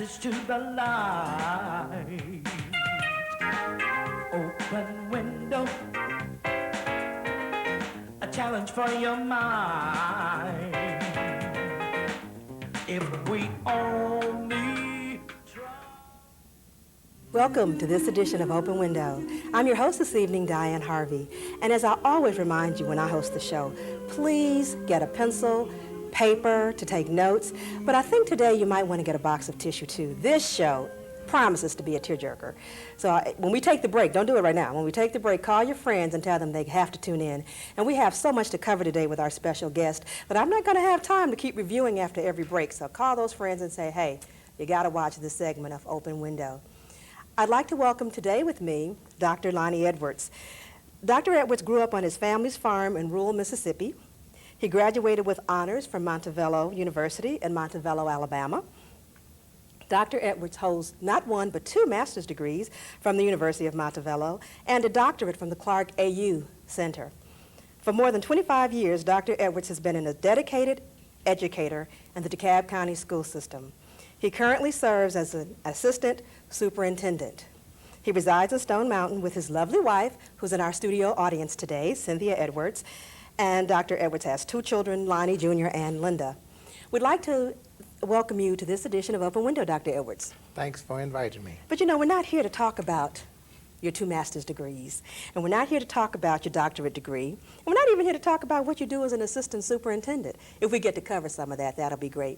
passage to the light. Open window, a challenge for your mind. If we only try. Welcome to this edition of Open Window. I'm your host this evening, Diane Harvey. And as I always remind you when I host the show, please get a pencil, paper to take notes. But I think today you might want to get a box of tissue too. This show promises to be a tearjerker. So when we take the break, don't do it right now. When we take the break, call your friends and tell them they have to tune in. And we have so much to cover today with our special guest that I'm not going to have time to keep reviewing after every break. So call those friends and say, hey, you got to watch this segment of Open Window. I'd like to welcome today with me Dr. Lonnie Edwards. Dr. Edwards grew up on his family's farm in rural Mississippi. He graduated with honors from Montevallo University in Montevallo, Alabama. Dr. Edwards holds not one but two master's degrees from the University of Montevallo and a doctorate from the Clark AU Center. For more than 25 years, Dr. Edwards has been a dedicated educator in the DeKalb County school system. He currently serves as an assistant superintendent. He resides in Stone Mountain with his lovely wife, who's in our studio audience today, Cynthia Edwards, and Dr. Edwards has two children, Lonnie Jr. and Linda. We'd like to welcome you to this edition of Open Window, Dr. Edwards. Thanks for inviting me. But you know, we're not here to talk about your two master's degrees, and we're not here to talk about your doctorate degree, and we're not even here to talk about what you do as an assistant superintendent. If we get to cover some of that, that'll be great.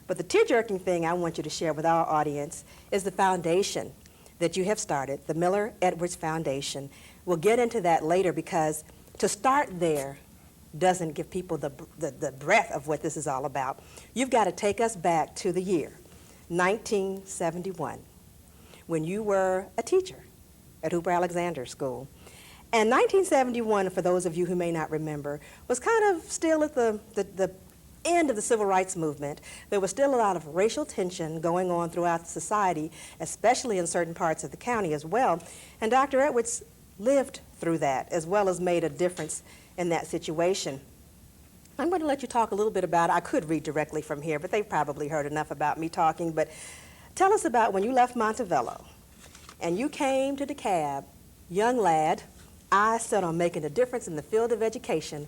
But the tear-jerking thing I want you to share with our audience is the foundation that you have started, the Miller Edwards Foundation. We'll get into that later because to start there doesn't give people the breadth of what this is all about. You've got to take us back to the year 1971 when you were a teacher at Hooper Alexander School. And 1971, for those of you who may not remember, was kind of still at the end of the civil rights movement. There was still a lot of racial tension going on throughout society, especially in certain parts of the county as well. And Dr. Edwards lived through that, as well as made a difference in that situation. I'm going to let you talk a little bit about it. I could read directly from here, but they've probably heard enough about me talking. But tell us about when you left Montevallo and you came to DeKalb, young lad, eyes set on making a difference in the field of education.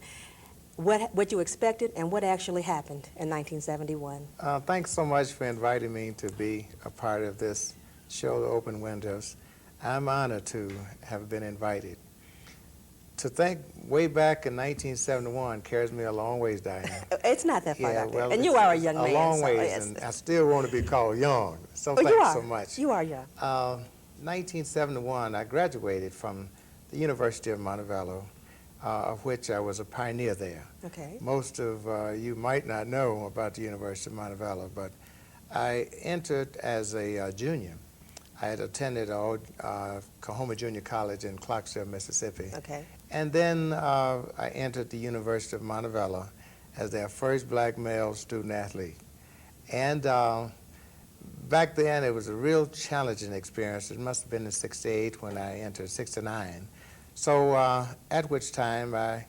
What you expected and what actually happened in 1971. Thanks so much for inviting me to be a part of this show, The Open Windows. I'm honored to have been invited. To think way back in 1971 carries me a long ways, Diane. It's not that far, Yeah, Doctor. well, And you are a young man. A long so ways, yes. and I still want to be called young. So you thanks are. so much. You are young. 1971, I graduated from the University of Montevallo, of which I was a pioneer there. Okay. Most of you might not know about the University of Montevallo, but I entered as a junior. I had attended Coahoma Junior College in Clarksville, Mississippi. Okay. And then I entered the University of Montevallo as their first black male student athlete. And back then, it was a real challenging experience. It must have been in '68 when I entered, '69. So at which time I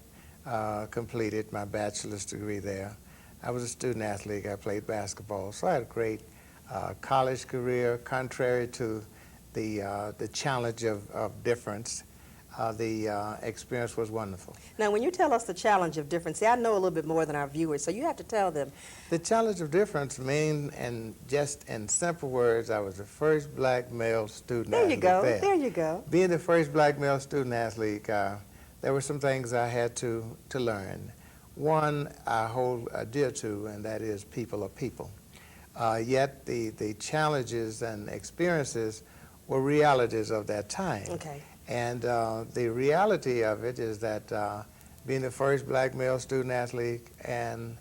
completed my bachelor's degree there. I was a student athlete. I played basketball. So I had a great college career, contrary to the challenge of difference. The experience was wonderful. Now, when you tell us the challenge of difference, see, I know a little bit more than our viewers, so you have to tell them. The challenge of difference means, and just in simple words, I was the first black male student athlete there. There you go. Being the first black male student athlete, there were some things I had to learn. One I hold dear to, and that is people are people. Yet the challenges and experiences were realities of that time. Okay. And the reality of it is that being the first black male student athlete and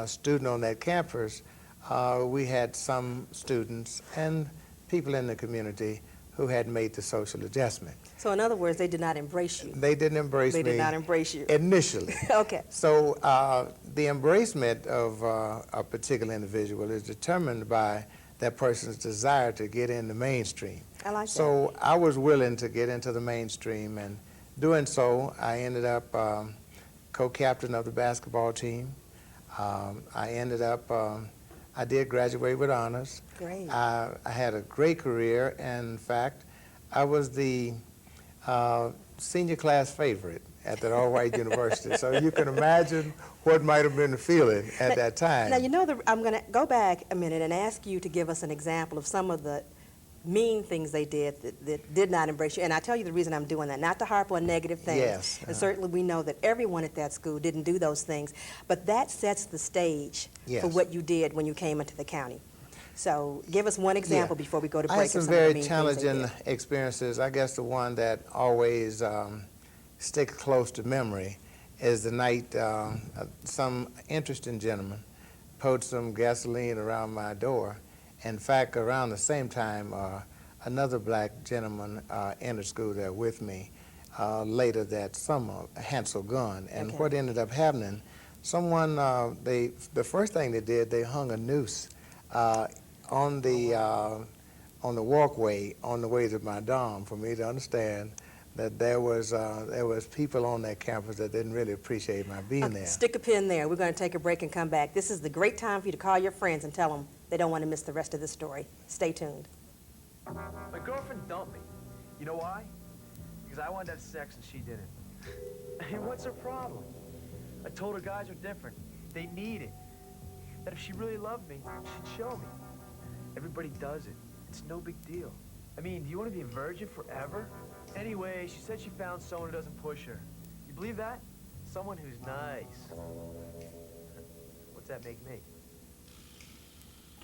student on that campus, we had some students and people in the community who had made the social adjustment. So in other words, they did not embrace you. They didn't embrace me. They did not embrace you. Initially. Okay. So the embracement of a particular individual is determined by that person's desire to get in the mainstream. I like that. So I was willing to get into the mainstream, and doing so, I ended up co-captain of the basketball team. I ended up I did graduate with honors. Great. I had a great career, and in fact, I was the senior class favorite at that all-white university. So you can imagine what might have been the feeling at that time. Now, you know, I'm going to go back a minute and ask you to give us an example of some of the mean things they did that did not embrace you. And I tell you the reason I'm doing that, not to harp on negative things. Yes. And certainly we know that everyone at that school didn't do those things. But that sets the stage Yes. for what you did when you came into the county. So give us one example before we go to break. I had of some of the very mean things they challenging did. experiences. I guess the one that always sticks close to memory is the night some interesting gentleman poured some gasoline around my door. In fact, around the same time, another black gentleman entered school there with me later that summer, Hansel Gunn. And Okay. what ended up happening, someone, the first thing they did, they hung a noose on the walkway on the way to my dorm for me to understand that there was people on that campus that didn't really appreciate my being there. Stick a pin there. We're going to take a break and come back. This is the great time for you to call your friends and tell them they don't want to miss the rest of the story. Stay tuned. My girlfriend dumped me. You know why? Because I wanted to have sex and she didn't. Hey, what's her problem? I told her guys are different. They need it. That if she really loved me, she'd show me. Everybody does it. It's no big deal. I mean, do you want to be a virgin forever? Anyway, she said she found someone who doesn't push her. You believe that? Someone who's nice. What's that make me?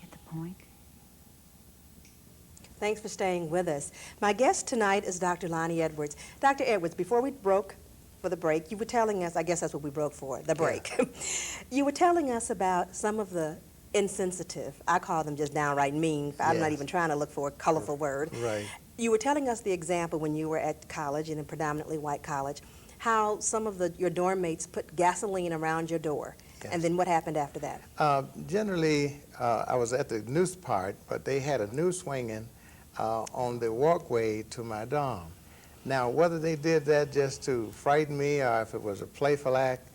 Get the point? Thanks for staying with us. My guest tonight is Dr. Lonnie Edwards. Dr. Edwards, before we broke for the break, you were telling us, I guess that's what we broke for, the break. Yeah. You were telling us about some of the insensitive, I call them just downright mean, I'm not Yes. even trying to look for a colorful word. Right. You were telling us the example when you were at college, in a predominantly white college, how some of your dorm mates put gasoline around your door. Yes. And then what happened after that? Generally, I was at the noose part, but they had a noose swinging on the walkway to my dorm. Now, whether they did that just to frighten me or if it was a playful act,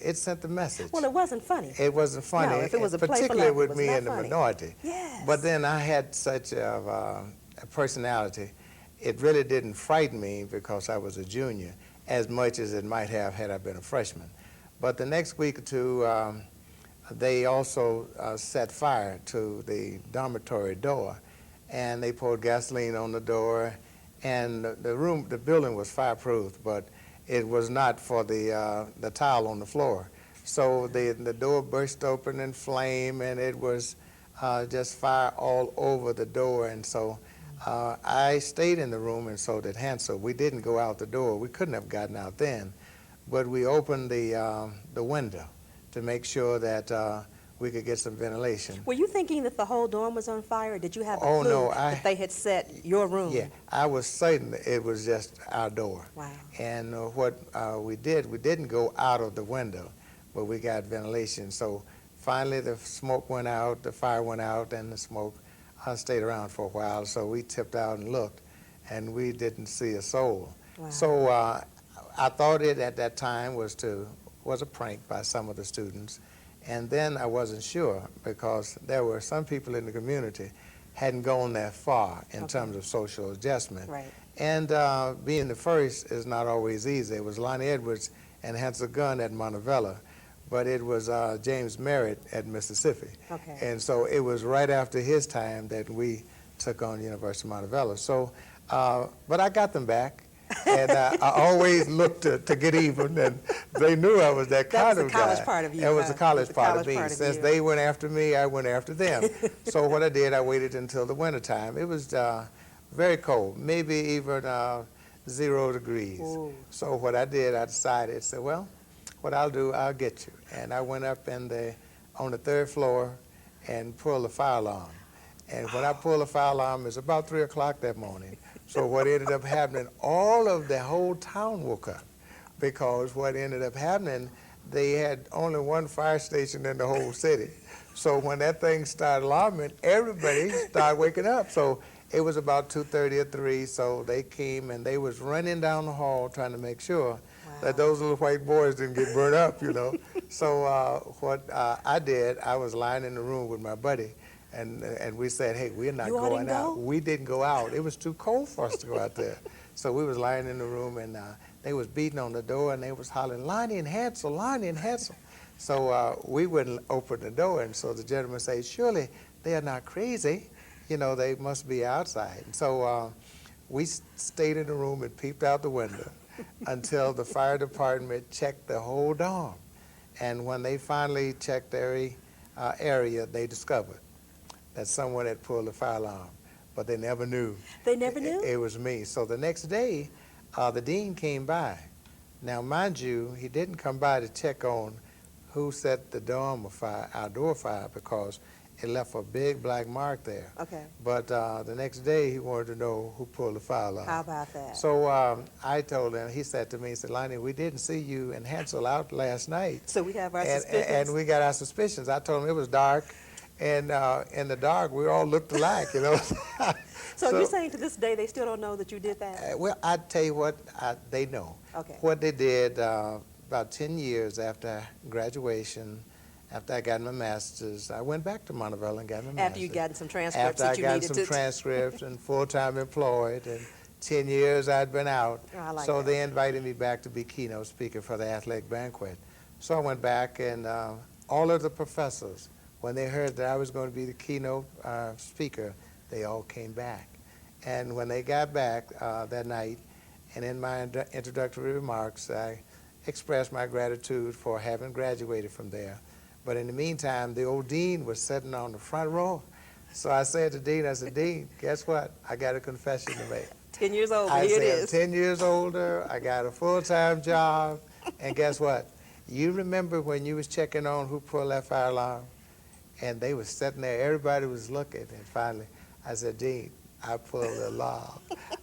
it sent the message. Well, it wasn't funny. It wasn't funny, No, if it was a playful particularly act, it with was me not in the funny. minority. Yes. But then I had such a personality, it really didn't frighten me because I was a junior as much as it might have had I been a freshman. But the next week or two, they also set fire to the dormitory door, and they poured gasoline on the door, and the building was fireproof, but it was not for the tile on the floor. So the door burst open in flame, and it was just fire all over the door. And so I stayed in the room, and so did Hansel. We didn't go out the door. We couldn't have gotten out then, but we opened the window to make sure that we could get some ventilation. Were you thinking that the whole dorm was on fire, or did you have a Oh, clue no, that they had set your room? Yeah, I was certain it was just our door. Wow. And what we didn't go out of the window, but we got ventilation. So finally the smoke went out, the fire went out, and the smoke stayed around for a while. So we tipped out and looked, and we didn't see a soul. Wow. So I thought it at that time was a prank by some of the students. And then I wasn't sure because there were some people in the community hadn't gone that far in terms of social adjustment. Right. And being the first is not always easy. It was Lonnie Edwards and Hansel Gunn at Montevallo, but it was James Merritt at Mississippi. Okay. And so it was right after his time that we took on University of Montevallo. So, but I got them back. And I always looked to get even, and they knew I was that kind of guy. That was the college part of you. It was the college part of me. part of Since you. they went after me, I went after them. So what I did, I waited until the wintertime. It was very cold, maybe even 0 degrees. Ooh. So what I did, I decided, said, well, what I'll do, I'll get you. And I went up on the 3rd floor and pulled the fire alarm. And when I pulled the fire alarm, it was about 3 o'clock that morning. So what ended up happening, all of the whole town woke up, because what ended up happening, they had only one fire station in the whole city. So when that thing started alarming, everybody started waking up. So it was about 2:30 or 3, so they came and they was running down the hall trying to make sure that those little white boys didn't get burned up, you know. So what I did, I was lying in the room with my buddy, and we said, hey, we're not You all going didn't out. go? We didn't go out. It was too cold for us to go out there. So we was lying in the room, and they was beating on the door, and they was hollering, Lonnie and Hansel, Lonnie and Hansel. So we wouldn't open the door, and so the gentleman said, surely they are not crazy. You know, they must be outside. And so we stayed in the room and peeped out the window until the fire department checked the whole dorm. And when they finally checked every area, they discovered that someone had pulled the fire alarm, but they never knew. They never knew? It was me. So the next day, the dean came by. Now, mind you, he didn't come by to check on who set the dorm afire, our door fire, because it left a big black mark there. Okay. But the next day, he wanted to know who pulled the fire alarm. How about that? So I told him, he said to me, he said, Lonnie, we didn't see you and Hansel out last night. So we have our And suspicions. we got our suspicions. I told him it was dark, and in the dark, we all looked alike, you know. So you're saying to this day they still don't know that you did that? Well, I tell you what, they know. Okay. What they did about 10 years after graduation, after I got my master's, I went back to Montevallo and got my master's. After you'd gotten some transcripts After that you I needed got to... some transcripts and full-time employed, and 10 years I'd been out. Oh, I like so that. they invited me back to be keynote speaker for the athletic banquet. So I went back, and all of the professors, when they heard that I was going to be the keynote speaker, they all came back. And when they got back that night, and in my introductory remarks, I expressed my gratitude for having graduated from there. But in the meantime, the old dean was sitting on the front row. So I said to Dean, I said, Dean, guess what? I got a confession to make. 10 years older, I here it said, is. 10 years older, I got a full-time job, and guess what? You remember when you was checking on who pulled that fire alarm? And they was sitting there, everybody was looking, and finally, I said, Dean, I pulled the alarm.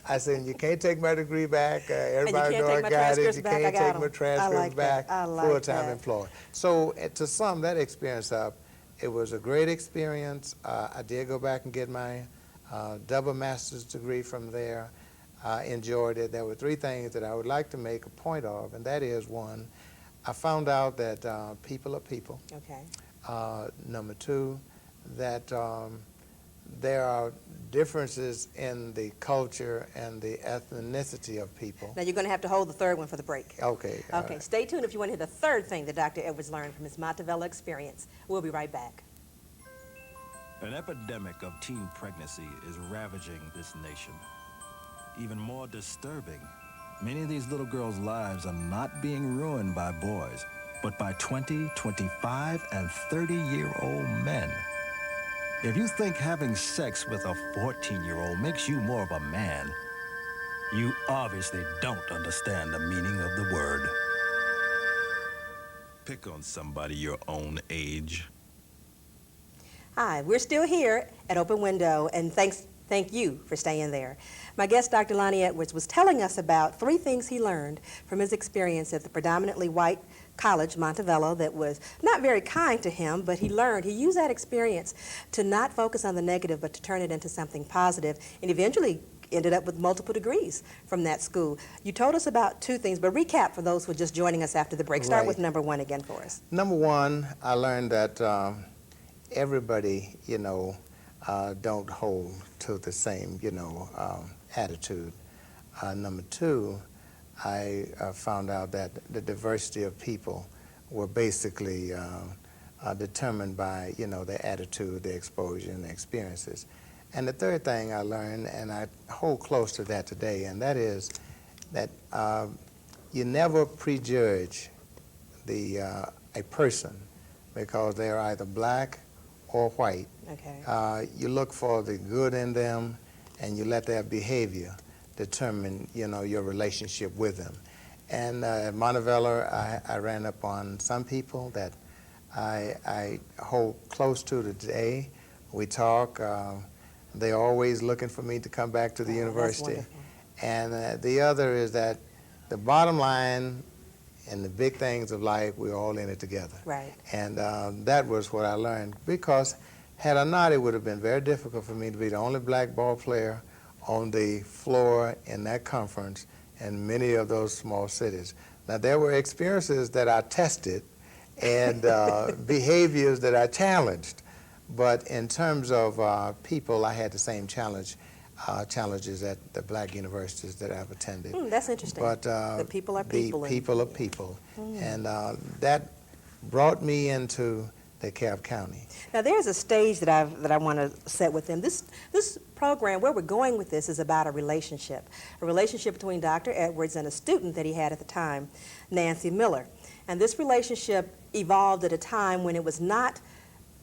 I said, you can't take my degree back. Everybody know I got it. You can't take my transcripts back. Full-time employee. So to sum that experience up, it was a great experience. I did go back and get my double master's degree from there. I enjoyed it. There were three things that I would like to make a point of, and that is, one, I found out that people are people. Okay. Number two, that there are differences in the culture and the ethnicity of people. Now you're going to have to hold the third one for the break. Okay. Okay, stay tuned if you want to hear the third thing that Dr. Edwards learned from his Montevallo experience. We'll be right back. An epidemic of teen pregnancy is ravaging this nation. Even more disturbing, many of these little girls' lives are not being ruined by boys, but by 20, 25, and 30-year-old men. If you think having sex with a 14-year-old makes you more of a man, you obviously don't understand the meaning of the word. Pick on somebody your own age. Hi, we're still here at Open Window, and thank you for staying there. My guest, Dr. Lonnie Edwards, was telling us about three things he learned from his experience at the predominantly white college, Montevallo, that was not very kind to him, but he used that experience to not focus on the negative, but to turn it into something positive, and eventually ended up with multiple degrees from that school. You told us about two things, but recap for those who are just joining us after the break. Start with number one again for us. Number one, I learned that everybody, don't hold to the same, attitude. Number two, I found out that the diversity of people were basically determined by, their attitude, their exposure, and their experiences. And the third thing I learned, and I hold close to that today, and that is that you never prejudge a person because they are either black or white. Okay. You look for the good in them, and you let their behavior determine, your relationship with them. And at Montevallo, I ran up on some people that I hold close to today. We talk. They're always looking for me to come back to the university. And the other is that the bottom line and the big things of life, we're all in it together. Right. And that was what I learned, because had I not, it would have been very difficult for me to be the only black ball player on the floor in that conference and many of those small cities. Now, there were experiences that I tested and behaviors that I challenged. But in terms of people, I had the same challenges at the black universities that I've attended. That's interesting. But the people are people. The people are people. And that brought me into DeKalb County. Now, there's a stage that I want to set with them. This program, where we're going with this, is about a relationship between Dr. Edwards and a student that he had at the time, Nancy Miller. And this relationship evolved at a time when it was not,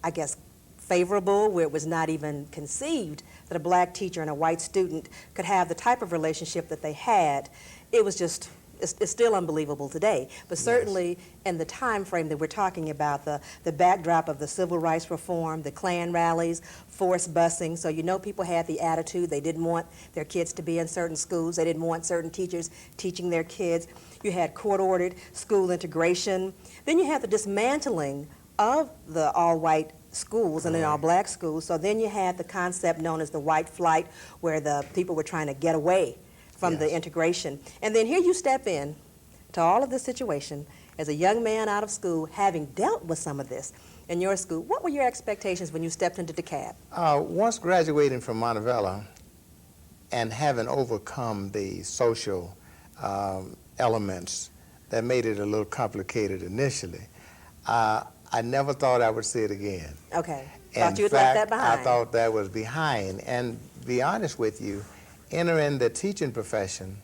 I guess, favorable, where it was not even conceived that a black teacher and a white student could have the type of relationship that they had. It was just, it's still unbelievable today. But certainly in the time frame that we're talking about, the backdrop of the civil rights reform, the Klan rallies, forced busing, so you know people had the attitude. They didn't want their kids to be in certain schools. They didn't want certain teachers teaching their kids. You had court-ordered school integration. Then you had the dismantling of the all-white schools and then all black schools. So then you had the concept known as the white flight, where the people were trying to get away from the integration. And then here you step in to all of this situation as a young man out of school, having dealt with some of this in your school. What were your expectations when you stepped into DeKalb? Once graduating from Montevallo and having overcome the social elements that made it a little complicated initially, I never thought I would see it again. Okay. Thought you had left that behind. I thought that was behind. And to be honest with you, entering the teaching profession,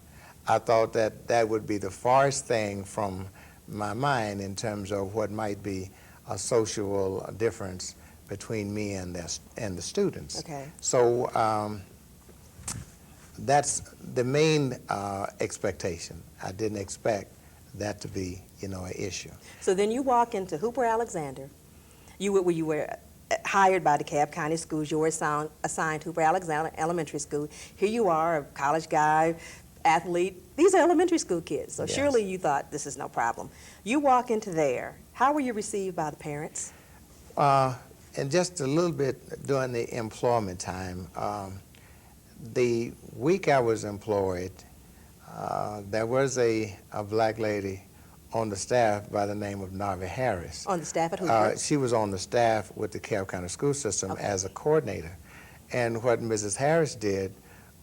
I thought that would be the farthest thing from my mind in terms of what might be a social difference between me and the students. Okay. So that's the main expectation. I didn't expect that to be, an issue. So then you walk into Hooper Alexander. You were hired by DeKalb County Schools. You were assigned Hooper Alexander Elementary School. Here you are, a college guy, athlete. These are elementary school kids, so surely you thought this is no problem. You walk into there. How were you received by the parents? And just a little bit during the employment time, the week I was employed, there was a black lady on the staff by the name of Narvi Harris. On the staff at Hooper? She was on the staff with the DeKalb County School System as a coordinator. And what Mrs. Harris did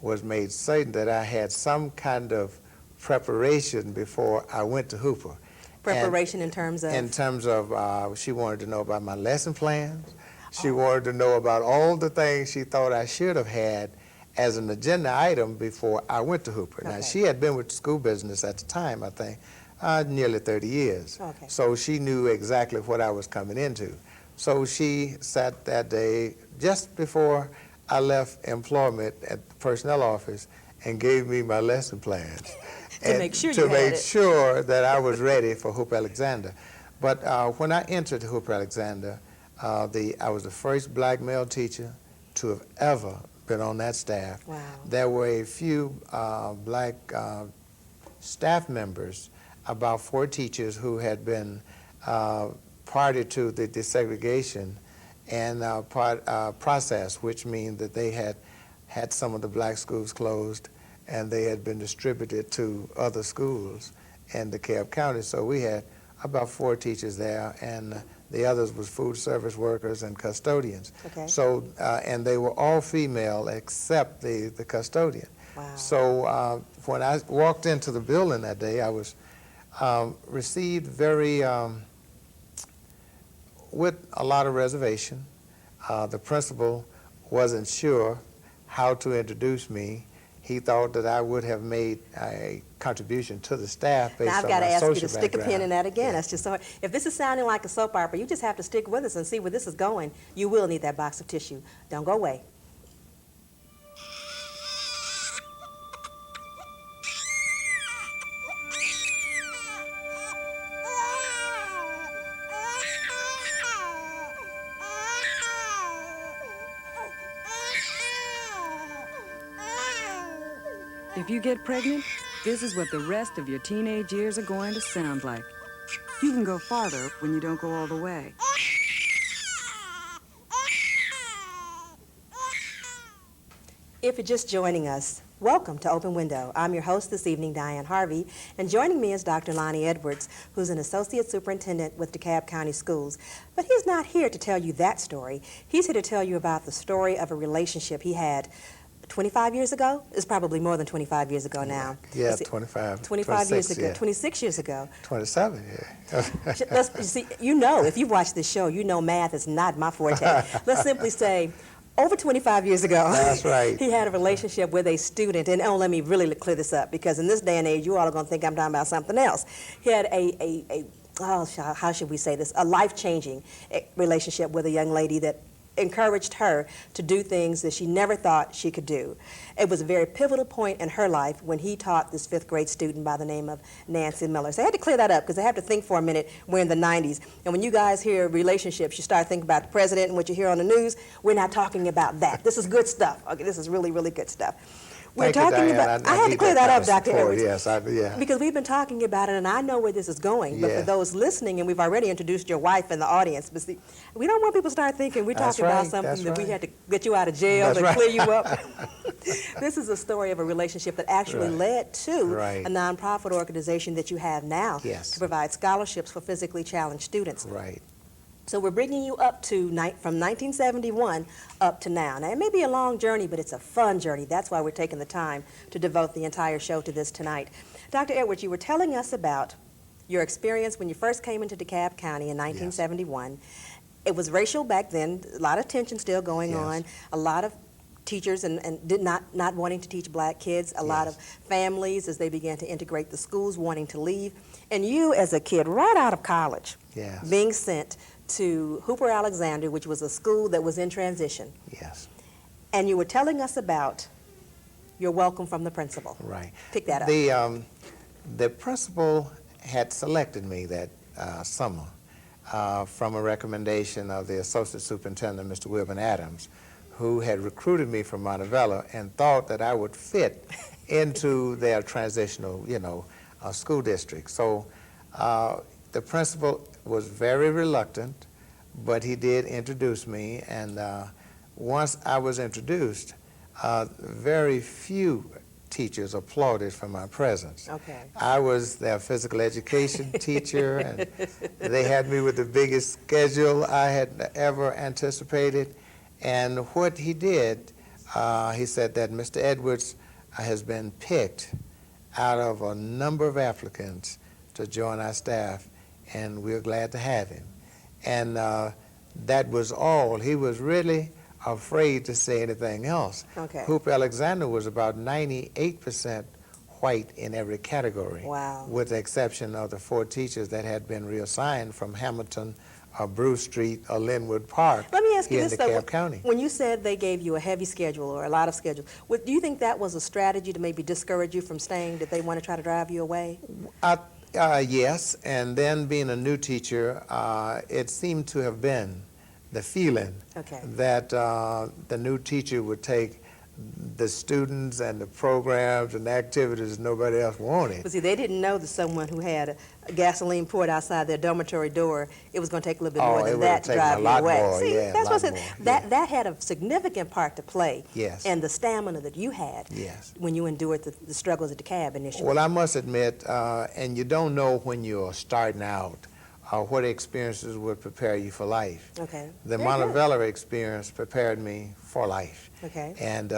was made certain that I had some kind of preparation before I went to Hooper. Preparation in terms of? In terms of, she wanted to know about my lesson plans. She wanted to know about all the things she thought I should have had as an agenda item before I went to Hooper. Now, she had been with the school business at the time, I think, nearly 30 years. So she knew exactly what I was coming into. So she sat that day just before I left employment at the personnel office and gave me my lesson plans. To make sure you had it. To make sure that I was ready for Hooper Alexander. But when I entered Hooper Alexander, I was the first black male teacher to have ever been on that staff. Wow. There were a few black staff members, about 4 teachers who had been party to the desegregation and process, which means that they had some of the black schools closed and they had been distributed to other schools in DeKalb County. So we had about 4 teachers there, and the others was food service workers and custodians. So, and they were all female except the custodian. Wow. So when I walked into the building that day, I was received very, with a lot of reservation. The principal wasn't sure how to introduce me. He thought that I would have made a contribution to the staff based on my social background. Now I've got to ask you to stick a pin in that again. That's just so hard. If this is sounding like a soap opera, you just have to stick with us and see where this is going. You will need that box of tissue. Don't go away. If you get pregnant, this is what the rest of your teenage years are going to sound like. You can go farther when you don't go all the way. If you're just joining us, Welcome to Open Window. I'm your host this evening, Diane Harvey, and joining me is Dr. Lonnie Edwards, who's an associate superintendent with DeKalb County Schools. But he's not here to tell you that story. He's here to tell you about the story of a relationship he had 25 years ago. It's probably more than 25 years ago now. Yeah, 25. 25 years ago, yeah. 26 years ago. 27, yeah. You see, if you watch this show, you know math is not my forte. Let's simply say, over 25 years ago, That's right. he had a relationship with a student, and let me really clear this up, because in this day and age, you all are going to think I'm talking about something else. He had how should we say this, a life-changing relationship with a young lady that encouraged her to do things that she never thought she could do. It was a very pivotal point in her life when he taught this 5th grade student by the name of Nancy Miller. So I had to clear that up because I have to think for a minute. We're in the 90s. And when you guys hear relationships, you start thinking about the president and what you hear on the news. We're not talking about that. This is good stuff. Okay, this is really, really good stuff. We're Thank you, talking Diane. about. I had to clear that up, Dr. Edwards. Yes, yeah. Because we've been talking about it, and I know where this is going. But Yeah. for those listening, and we've already introduced your wife in the audience, but see, we don't want people to start thinking we're That's talking about right, something that's that we right. had to get you out of jail That's and right. clear you up. This is a story of a relationship that actually Right. led to Right. a nonprofit organization that you have now Yes. to provide scholarships for physically challenged students. Right. So we're bringing you up to from 1971 up to now. Now, it may be a long journey, but it's a fun journey. That's why we're taking the time to devote the entire show to this tonight. Dr. Edwards, you were telling us about your experience when you first came into DeKalb County in 1971. It was racial back then, a lot of tension still going Yes. on, a lot of teachers and did not wanting to teach black kids, a lot of families as they began to integrate the schools wanting to leave. And you as a kid right out of college Yes. being sent to Hooper Alexander, which was a school that was in transition. Yes. And you were telling us about your welcome from the principal. Right. Pick that up. The principal had selected me that summer from a recommendation of the associate superintendent, Mr. Wilburn Adams, who had recruited me from Montevallo and thought that I would fit into their transitional, school district. So the principal was very reluctant, but he did introduce me, and once I was introduced, very few teachers applauded for my presence. Okay. I was their physical education teacher, and they had me with the biggest schedule I had ever anticipated. And what he did, he said that Mr. Edwards has been picked out of a number of applicants to join our staff, and we're glad to have him. And that was all. He was really afraid to say anything else. Okay. Hooper Alexander was about 98% white in every category. Wow. With the exception of the 4 teachers that had been reassigned from Hamilton, Bruce Street, or Linwood Park. Let me ask you here this, in though. DeKalb County. When you said they gave you a heavy schedule or a lot of schedule, do you think that was a strategy to maybe discourage you from staying? Did they want to try to drive you away? Yes, and then being a new teacher, it seemed to have been the feeling that the new teacher would take the students and the programs and the activities nobody else wanted. But see, they didn't know that someone who had a gasoline poured outside their dormitory door, it was going to take a little bit more than that to drive you away. More, see, yeah, that's what I said. more, That had a significant part to play and the stamina that you had when you endured the struggles at DeKalb initially. Well, I must admit, and you don't know when you're starting out, what experiences would prepare you for life. Okay. The Montevallo experience prepared me for life. Okay. And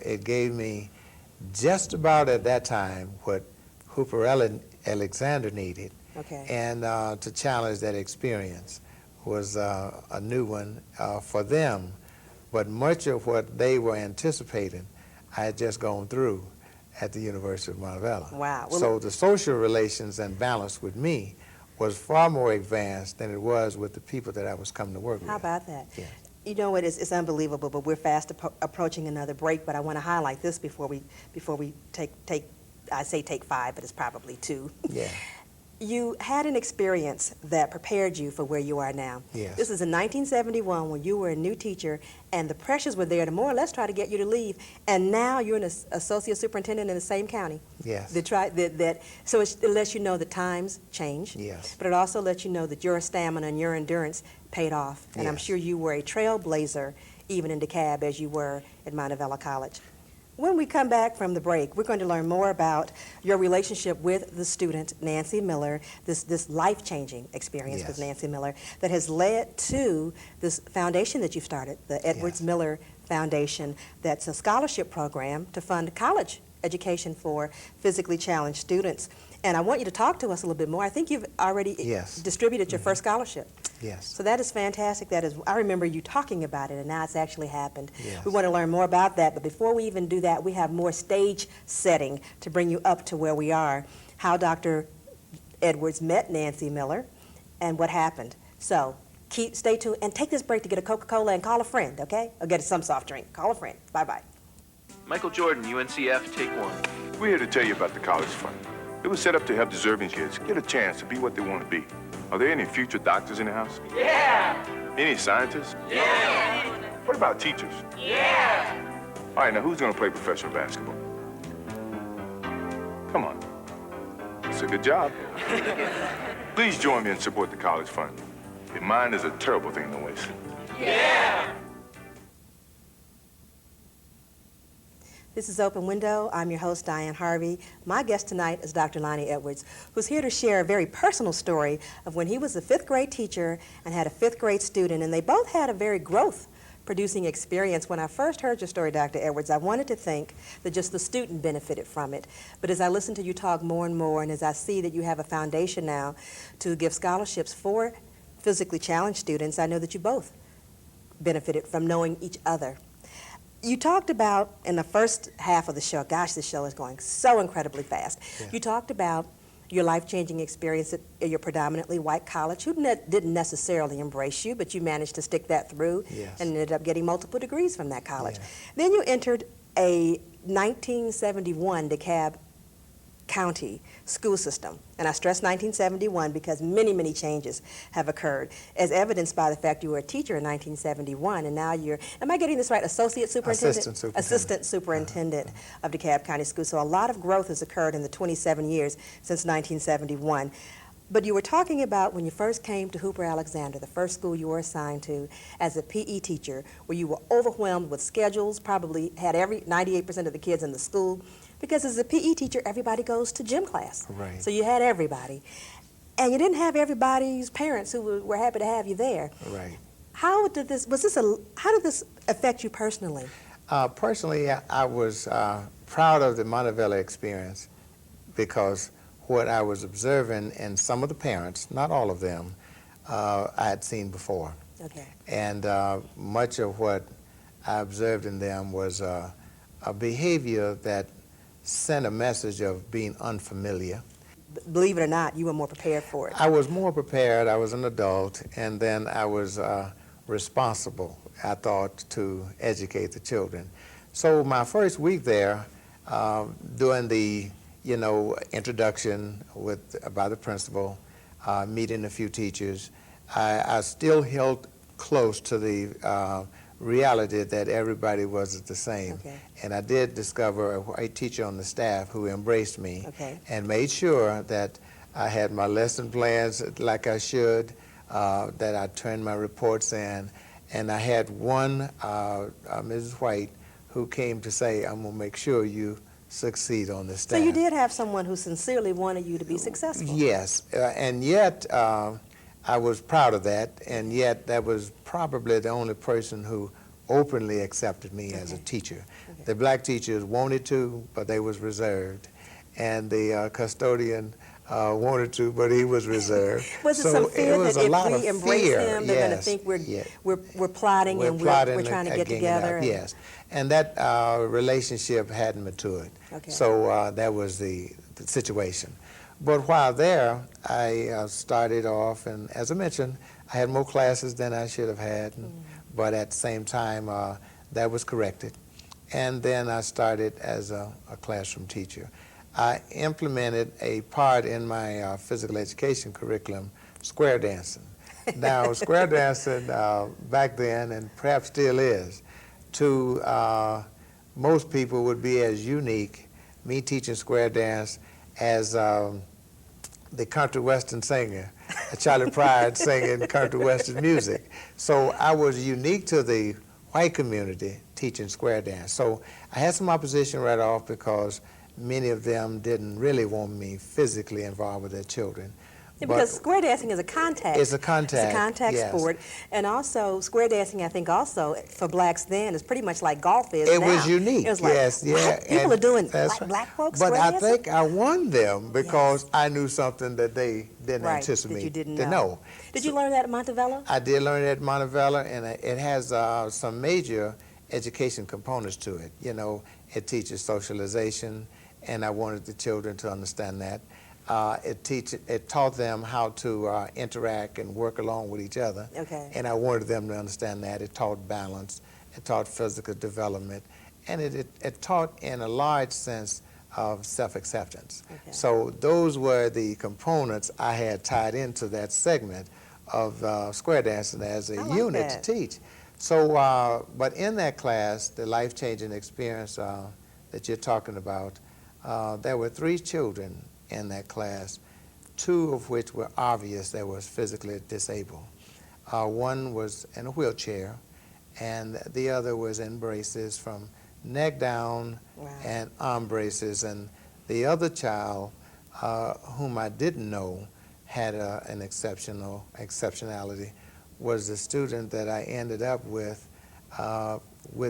it gave me just about at that time what Hooper Alexander needed. Okay. And to challenge that experience was a new one for them. But much of what they were anticipating, I had just gone through at the University of Montevallo. Wow. Well, so the social relations and balance with me was far more advanced than it was with the people that I was coming to work with. How about that? Yeah. You know, it's unbelievable, but we're fast approaching another break. But I want to highlight this before we take. I say take 5, but it's probably 2. Yeah. You had an experience that prepared you for where you are now. Yes. This is in 1971 when you were a new teacher, and the pressures were there to more or less try to get you to leave. And now you're an associate superintendent in the same county. Yes. So it lets you know that times change. Yes. But it also lets you know that your stamina and your endurance paid off. And I'm Yes. sure you were a trailblazer even in DeKalb as you were at Montevallo College. When we come back from the break, we're going to learn more about your relationship with the student, Nancy Miller, this life-changing experience with Nancy Miller that has led to this foundation that you've started, the Edwards Miller Foundation, that's a scholarship program to fund college education for physically challenged students. And I want you to talk to us a little bit more. I think you've already distributed your first scholarship. Yes. So that is fantastic. That is, I remember you talking about it, and now it's actually happened. Yes. We want to learn more about that, but before we even do that, we have more stage setting to bring you up to where we are, how Dr. Edwards met Nancy Miller, and what happened. So stay tuned, and take this break to get a Coca-Cola and call a friend, okay? Or get some soft drink. Call a friend. Bye-bye. Michael Jordan, UNCF, take one. We're here to tell you about the College Fund. It was set up to help deserving kids get a chance to be what they want to be. Are there any future doctors in the house? Yeah! Any scientists? Yeah! What about teachers? Yeah! All right, now who's going to play professional basketball? Come on. It's a good job. Please join me and support the College Fund. Your mind is a terrible thing to waste. Yeah! This is Open Window. I'm your host, Diane Harvey. My guest tonight is Dr. Lonnie Edwards, who's here to share a very personal story of when he was a fifth grade teacher and had a fifth grade student, and they both had a very growth-producing experience. When I first heard your story, Dr. Edwards, I wanted to think that just the student benefited from it. But as I listen to you talk more and more, and as I see that you have a foundation now to give scholarships for physically challenged students, I know that you both benefited from knowing each other. You talked about, in the first half of the show, gosh, this show is going so incredibly fast. Yeah. You talked about your life-changing experience at your predominantly white college, who didn't necessarily embrace you, but you managed to stick that through and ended up getting multiple degrees from that college. Yeah. Then you entered a 1971 DeKalb County school system. And I stress 1971 because many, many changes have occurred, as evidenced by the fact you were a teacher in 1971, and now you're, am I getting this right, associate superintendent? Assistant superintendent of DeKalb County Schools. So a lot of growth has occurred in the 27 years since 1971. But you were talking about when you first came to Hooper Alexander, the first school you were assigned to as a PE teacher, where you were overwhelmed with schedules, probably had 98% of the kids in the school. Because as a PE teacher, everybody goes to gym class. Right. So you had everybody. And you didn't have everybody's parents who were happy to have you there. Right. How did this affect you personally? Personally, I was proud of the Montevallo experience because what I was observing in some of the parents, not all of them, I had seen before. Okay. And much of what I observed in them was a behavior that sent a message of being unfamiliar. Believe it or not, you were more prepared for it. I was more prepared. I was an adult, and then I was responsible, I thought, to educate the children. So my first week there, doing the introduction by the principal, meeting a few teachers, I still held close to the reality that everybody wasn't the same. Okay. And I did discover a white teacher on the staff who embraced me and made sure that I had my lesson plans like I should, that I turned my reports in. And I had one, Mrs. White, who came to say, I'm going to make sure you succeed on the staff. So you did have someone who sincerely wanted you to be successful. Yes, and yet I was proud of that, and yet that was probably the only person who openly accepted me as a teacher. The black teachers wanted to, but they was reserved, and the custodian wanted to, but he was reserved. Was it some fear that if we embrace him, they're going to think we're plotting and we're trying to get together? Yes, and that relationship hadn't matured. Okay. So that was the situation. But while there, I started off, and as I mentioned, I had more classes than I should have had, but at the same time, that was corrected. And then I started as a classroom teacher. I implemented a part in my physical education curriculum, square dancing. Now, square dancing back then, and perhaps still is, to most people would be as unique, me teaching square dance, as the country western singer, Charlie Pride singing country western music. So I was unique to the white community teaching square dance. So I had some opposition right off because many of them didn't really want me physically involved with their children. Yeah, because square dancing is a contact. It's a contact. It's a contact yes. sport, and also square dancing, I think, also for blacks then is pretty much like golf is It now. was unique. It was like, yes, yeah. what? People are doing black folks But square I dancing? think I won them because I knew something that they didn't anticipate that you didn't to know. Did you learn that at Montevella? I did learn it at Montevella, and it has some major education components to it. You know, it teaches socialization, and I wanted the children to understand that. It taught them how to interact and work along with each other. Okay. And I wanted them to understand that. It taught balance. It taught physical development. And it taught in a large sense of self-acceptance. Okay. So those were the components I had tied into that segment of square dancing as a unit to teach. So, but in that class, the life-changing experience that you're talking about, there were 3 children in that class, 2 of which were obvious that was physically disabled. One was in a wheelchair, and the other was in braces from neck down and arm braces. And the other child, whom I didn't know had an exceptionality, was the student that I ended up with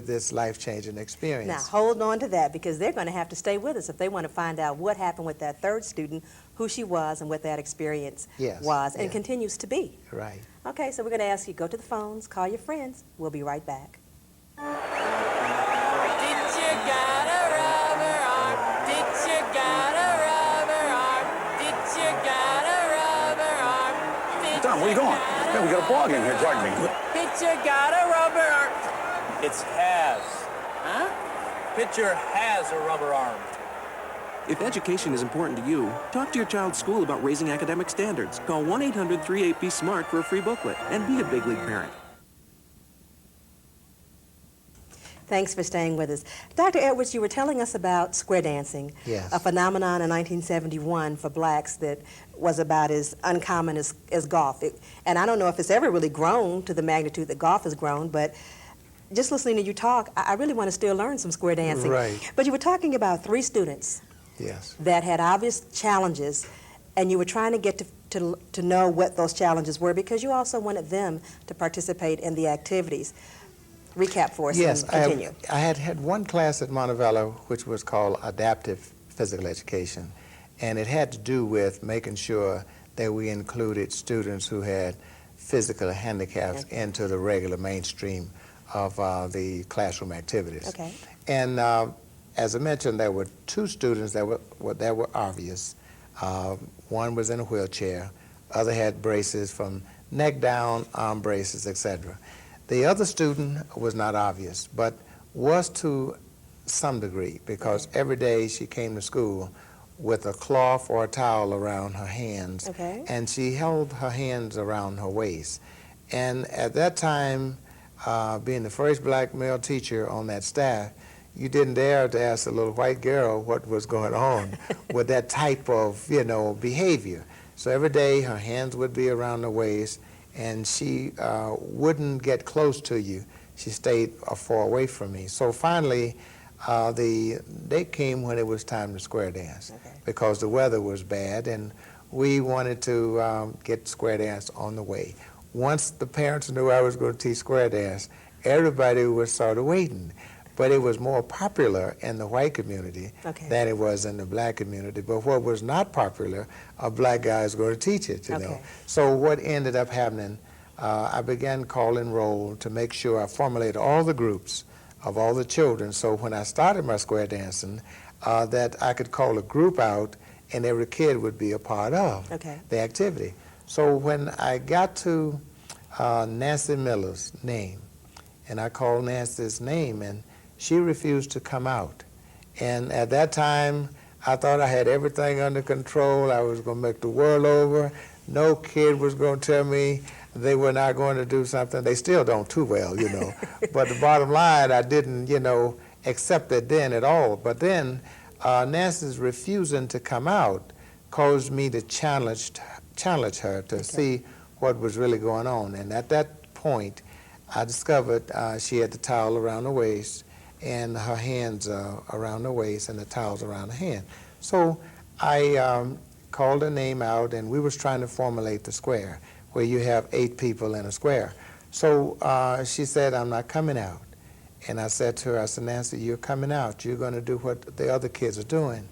this life-changing experience. Now, hold on to that, because they're going to have to stay with us if they want to find out what happened with that 3rd student, who she was, and what that experience was and continues to be. Right. Okay, so we're going to ask you, go to the phones, call your friends. We'll be right back. Did you got a rubber arm? Did you got a rubber arm? Did you got a rubber arm? Tom, where you going? Yeah, we got a ball game here. Pardon me. Did you got a rubber arm? It's has. Huh? Pitcher has a rubber arm. If education is important to you, talk to your child's school about raising academic standards. Call 1-800-38-BE-SMART for a free booklet and be a big league parent. Thanks for staying with us. Dr. Edwards, you were telling us about square dancing, a phenomenon in 1971 for blacks that was about as uncommon as golf. And I don't know if it's ever really grown to the magnitude that golf has grown, but just listening to you talk, I really want to still learn some square dancing. Right. But you were talking about 3 students that had obvious challenges, and you were trying to get to know what those challenges were, because you also wanted them to participate in the activities. Recap for us and continue. I had one class at Montevella which was called Adaptive Physical Education, and it had to do with making sure that we included students who had physical handicaps into the regular mainstream of the classroom activities. Okay. And as I mentioned, there were 2 students that were obvious. One was in a wheelchair, other had braces from neck down, arm braces, etc. The other student was not obvious, but was to some degree, because every day she came to school with a cloth or a towel around her hands, and she held her hands around her waist. And at that time, being the first black male teacher on that staff, you didn't dare to ask a little white girl what was going on with that type of, behavior. So every day her hands would be around her waist, and she wouldn't get close to you. She stayed far away from me. So finally, the day came when it was time to square dance, because the weather was bad, and we wanted to get square dance on the way. Once the parents knew I was going to teach square dance, everybody was sort of waiting. But it was more popular in the white community than it was in the black community. But what was not popular, a black guy is going to teach it, you know. So what ended up happening, I began calling roll to make sure I formulated all the groups of all the children. So when I started my square dancing, that I could call a group out and every kid would be a part of the activity. So when I got to Nancy Miller's name, and I called Nancy's name, and she refused to come out. And at that time, I thought I had everything under control. I was going to make the world over. No kid was going to tell me they were not going to do something. They still don't too well, you know. But the bottom line, I didn't, accept it then at all. But then Nancy's refusing to come out caused me to challenge her to see what was really going on. And at that point, I discovered she had the towel around her waist and her hands around her waist and the towels around her hand. So I called her name out, and we was trying to formulate the square where you have 8 people in a square. So she said, I'm not coming out. And I said to her, I said, Nancy, you're coming out. You're going to do what the other kids are doing.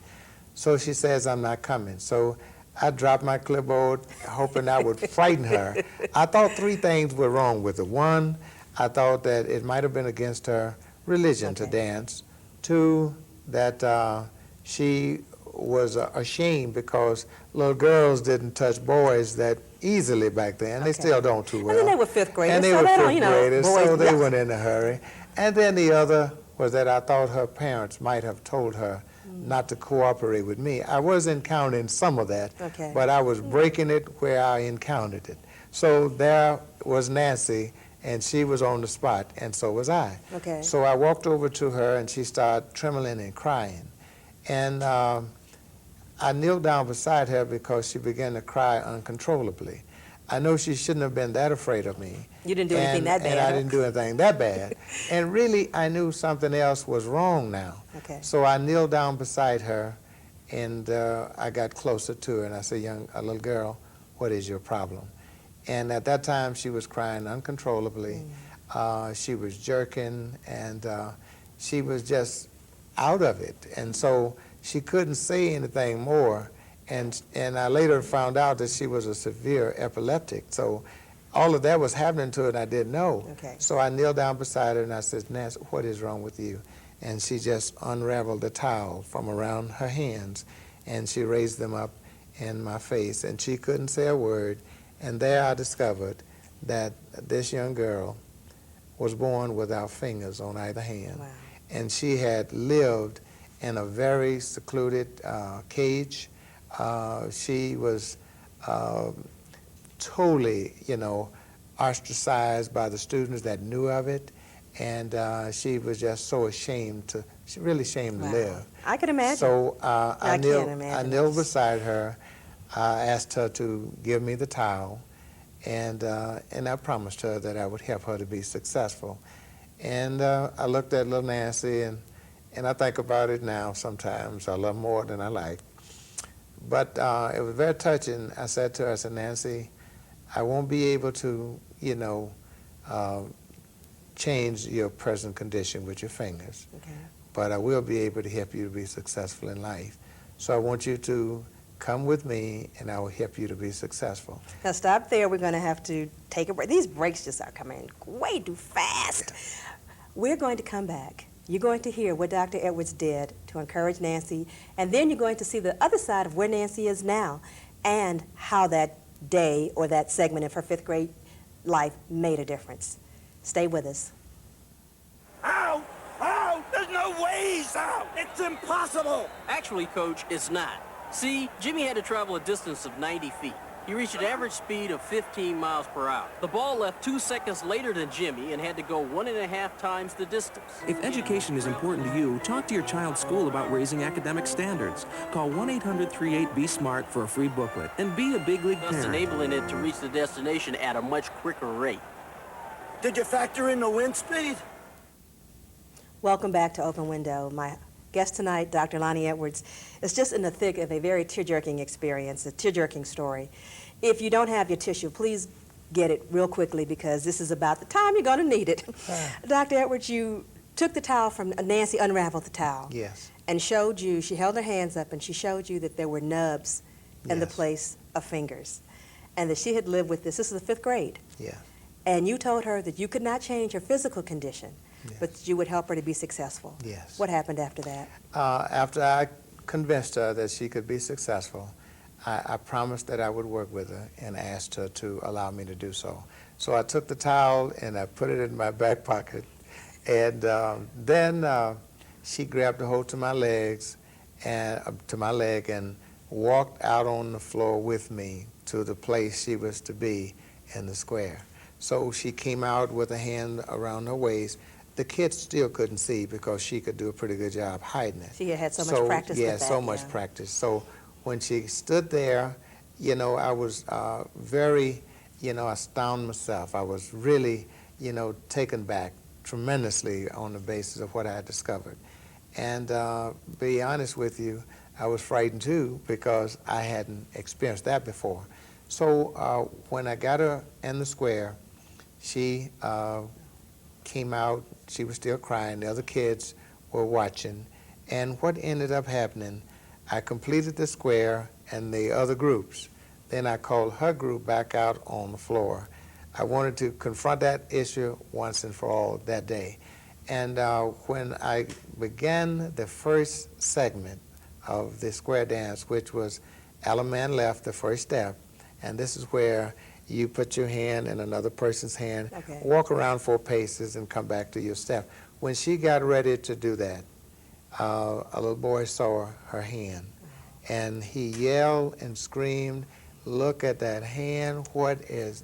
So she says, I'm not coming. So I dropped my clipboard, hoping I would frighten her. I thought 3 things were wrong with it. 1, I thought that it might have been against her religion to dance. 2, that she was ashamed because little girls didn't touch boys that easily back then. They still don't too well. And then they were 5th graders. And they so were they 5th don't, you know, graders, boys, so they weren't in a hurry. And then the other was that I thought her parents might have told her not to cooperate with me. I was encountering some of that, but I was breaking it where I encountered it. So there was Nancy, and she was on the spot, and so was I. So I walked over to her, and she started trembling and crying. And I kneeled down beside her because she began to cry uncontrollably. I know she shouldn't have been that afraid of me. You didn't do anything that bad. And I didn't do anything that bad. And really, I knew something else was wrong now. So I kneeled down beside her, and I got closer to her, and I said, a little girl, what is your problem? And at that time, she was crying uncontrollably. She was jerking, and she was just out of it. And so she couldn't say anything more. And I later found out that she was a severe epileptic. So all of that was happening to her, and I didn't know. So I kneeled down beside her, and I said, Nancy, what is wrong with you? And she just unraveled the towel from around her hands, and she raised them up in my face, and she couldn't say a word. And there I discovered that this young girl was born without fingers on either hand. And she had lived in a very secluded cage. She was totally, ostracized by the students that knew of it, and she was just so ashamed really ashamed to live. I can imagine. So I imagine. knelt beside her. I asked her to give me the towel, and I promised her that I would help her to be successful. And I looked at little Nancy, and I think about it now sometimes. I love more than I like. But it was very touching. I said to her, I said, Nancy, I won't be able to, change your present condition with your fingers. But I will be able to help you to be successful in life. So I want you to come with me, and I will help you to be successful. Now stop there. We're going to have to take a break. These breaks just are coming way too fast. We're going to come back. You're going to hear what Dr. Edwards did to encourage Nancy, and then you're going to see the other side of where Nancy is now and how that day or that segment of her 5th grade life made a difference. Stay with us. Out! Out! There's no way he's out! It's impossible! Actually, Coach, it's not. See, Jimmy had to travel a distance of 90 feet. He reached an average speed of 15 miles per hour. The ball left 2 seconds later than Jimmy and had to go 1.5 times the distance. If education is important to you, talk to your child's school about raising academic standards. Call 1-800-38-BE-SMART for a free booklet and be a big league Thus parent. enabling it to reach the destination at a much quicker rate. Did you factor in the wind speed? Welcome back to Open Window. My guest tonight, Dr. Lonnie Edwards, is just in the thick of a very tear-jerking experience, a tear-jerking story. If you don't have your tissue, please get it real quickly because this is about the time you're going to need it. Dr. Edwards, you took the towel from Nancy, unraveled the towel. Yes. And showed you, she held her hands up and she showed you that there were nubs in the place of fingers and that she had lived with this. This is the 5th grade. Yeah. And you told her that you could not change her physical condition, but you would help her to be successful. Yes. What happened after that? After I convinced her that she could be successful, I promised that I would work with her and asked her to allow me to do so. So I took the towel and I put it in my back pocket, and then she grabbed a hold to my legs and to my leg and walked out on the floor with me to the place she was to be in the square. So she came out with a hand around her waist. The kids still couldn't see because she could do a pretty good job hiding it. She had so much practice with that. Yeah, so much practice. So when she stood there, I was very, astounded myself. I was really, taken back tremendously on the basis of what I had discovered. And be honest with you, I was frightened too because I hadn't experienced that before. So when I got her in the square, she came out, she was still crying, the other kids were watching, and what ended up happening, I completed the square and the other groups. Then I called her group back out on the floor. I wanted to confront that issue once and for all that day. And when I began the first segment of the square dance, which was Alaman left, the first step, and this is where you put your hand in another person's hand, walk around 4 paces and come back to your step. When she got ready to do that, a little boy saw her hand, and he yelled and screamed, "Look at that hand, what is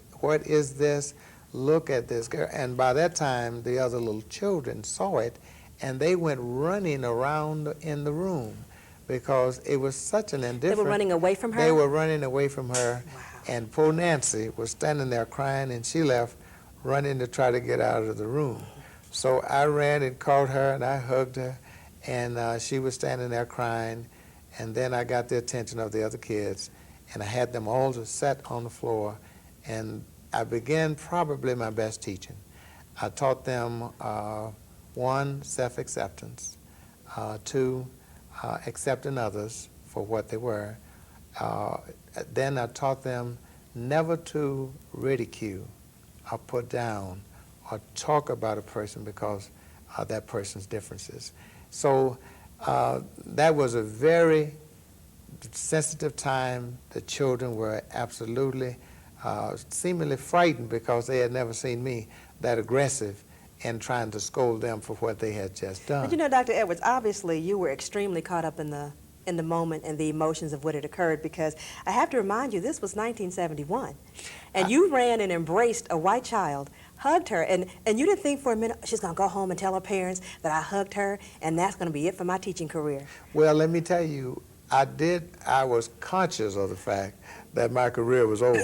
this? Look at this girl." And by that time, the other little children saw it, and they went running around in the room because it was such an indifferent... They were running away from her? They were running away from her. Wow. And poor Nancy was standing there crying, and she left running to try to get out of the room. So I ran and caught her, and I hugged her, and she was standing there crying. And then I got the attention of the other kids, and I had them all just sat on the floor, and I began probably my best teaching. I taught them, 1, self-acceptance, 2, accepting others for what they were. Then I taught them never to ridicule or put down or talk about a person because of that person's differences. So that was a very sensitive time. The children were absolutely seemingly frightened because they had never seen me that aggressive and trying to scold them for what they had just done. But you know, Dr. Edwards, obviously you were extremely caught up in the moment and the emotions of what had occurred, because I have to remind you, this was 1971. And you ran and embraced a white child, hugged her, and you didn't think for a minute, she's going to go home and tell her parents that I hugged her, and that's going to be it for my teaching career. Well, let me tell you, I was conscious of the fact that my career was over.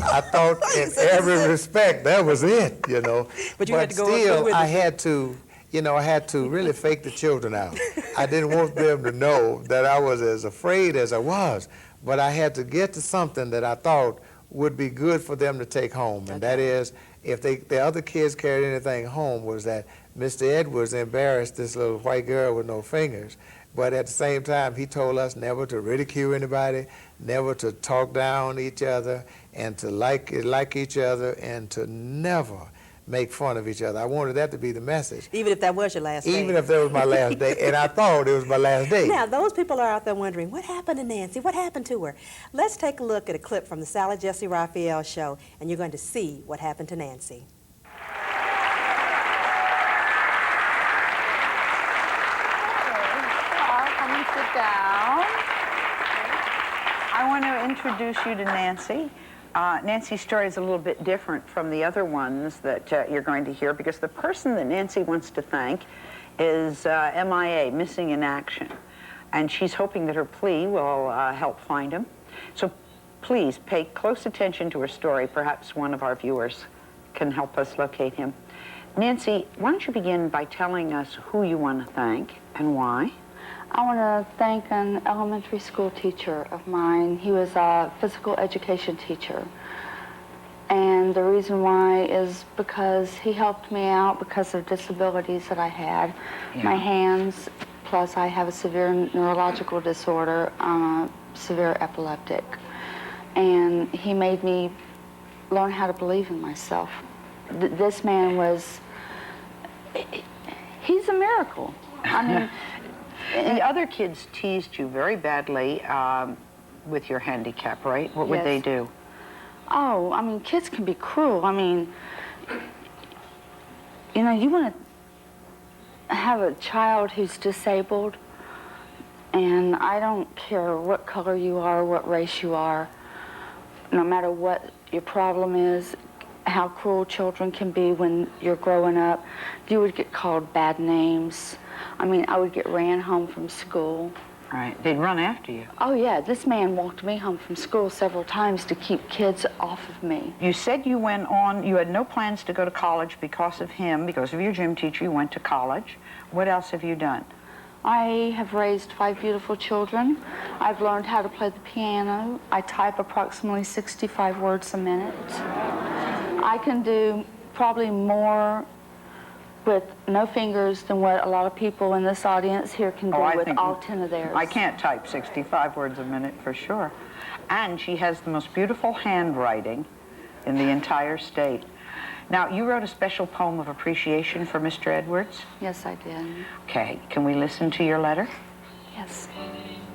I thought in every respect that was it, you know. But you had to go still, I had to, I had to really fake the children out. I didn't want them to know that I was as afraid as I was, but I had to get to something that I thought would be good for them to take home, and that is, if the other kids carried anything home, was that Mr. Edwards embarrassed this little white girl with no fingers. But at the same time, he told us never to ridicule anybody, never to talk down each other, and to like each other, and to never make fun of each other. I wanted that to be the message. Even if that was your last day. Even if that was my last day, and I thought it was my last day. Now, those people are out there wondering, what happened to Nancy? What happened to her? Let's take a look at a clip from the Sally Jesse Raphael show, and you're going to see what happened to Nancy. Sit down. I want to introduce you to Nancy. Nancy's story is a little bit different from the other ones that you're going to hear, because the person that Nancy wants to thank is MIA, missing in action. And she's hoping that her plea will help find him. So please pay close attention to her story. Perhaps one of our viewers can help us locate him. Nancy, why don't you begin by telling us who you want to thank and why? I want to thank an elementary school teacher of mine. He was a physical education teacher. And the reason why is because he helped me out because of disabilities that I had. Yeah. My hands, plus I have a severe neurological disorder. I'm a severe epileptic. And he made me learn how to believe in myself. This man was, he's a miracle. I mean, the other kids teased you very badly with your handicap, right? What would they do? Oh, I mean, kids can be cruel. I mean, you know, you want to have a child who's disabled, and I don't care what color you are, what race you are, no matter what your problem is, how cruel children can be when you're growing up. You would get called bad names. I mean, I would get ran home from school. Right. They'd run after you. Oh, yeah. This man walked me home from school several times to keep kids off of me. You said you went on, you had no plans to go to college because of him, because of your gym teacher. You went to college. What else have you done? I have raised 5 beautiful children. I've learned how to play the piano. I type approximately 65 words a minute. I can do probably more with no fingers than what a lot of people in this audience here can do with all 10 of theirs. I can't type 65 words a minute for sure. And she has the most beautiful handwriting in the entire state. Now, you wrote a special poem of appreciation for Mr. Edwards? Yes, I did. Okay, can we listen to your letter? Yes.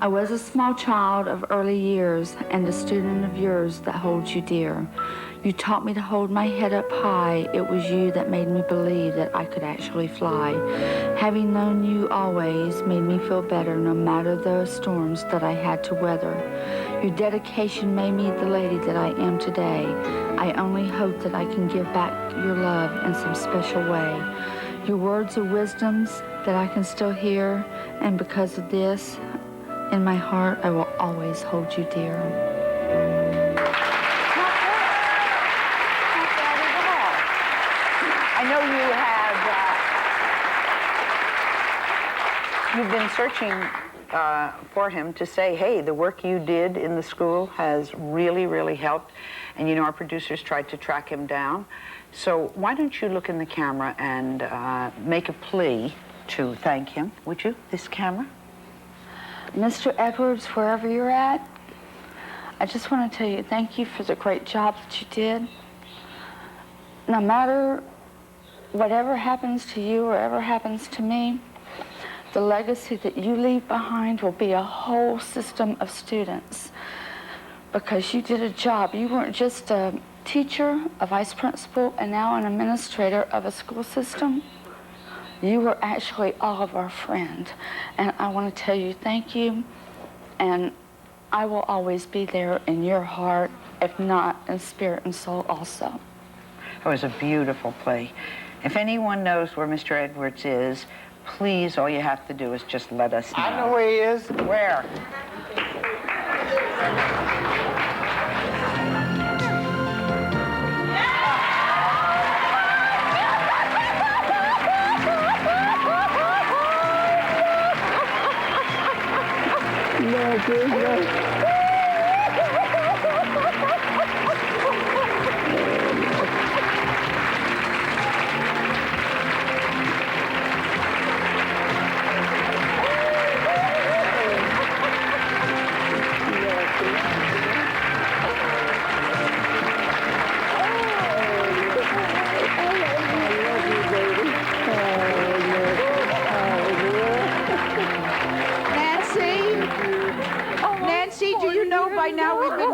I was a small child of early years and a student of yours that holds you dear. You taught me to hold my head up high. It was you that made me believe that I could actually fly. Having known you always made me feel better no matter the storms that I had to weather. Your dedication made me the lady that I am today. I only hope that I can give back your love in some special way. Your words are wisdoms that I can still hear, and because of this, in my heart, I will always hold you dear. I know you have, you've been searching for him to say, hey, the work you did in the school has really, really helped. And you know, our producers tried to track him down. So why don't you look in the camera and make a plea to thank him, would you, this camera? Mr. Edwards, wherever you're at, I just want to tell you thank you for the great job that you did. No matter whatever happens to you or ever happens to me, the legacy that you leave behind will be a whole system of students, because you did a job. You weren't just a teacher, a vice principal, and now an administrator of a school system. You were actually all of our friend. And I want to tell you thank you, and I will always be there in your heart, if not in spirit and soul also. It was a beautiful play. If anyone knows where Mr. Edwards is, please, all you have to do is just let us know. I know where he is. Where?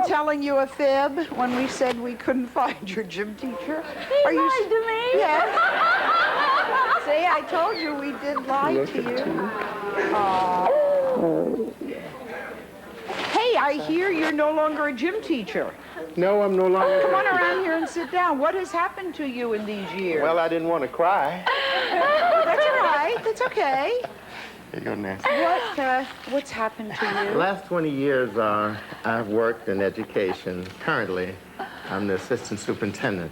Telling you a fib when we said we couldn't find your gym teacher? He lied to me. Yes. See, I told you we did lie to you. Hey, I hear you're no longer a gym teacher. No, I'm no longer. Come on around here and sit down. What has happened to you in these years? Well, I didn't want to cry. That's all right. That's okay. There you go, Nancy. What's happened to you? The last 20 years, I've worked in education. Currently, I'm the assistant superintendent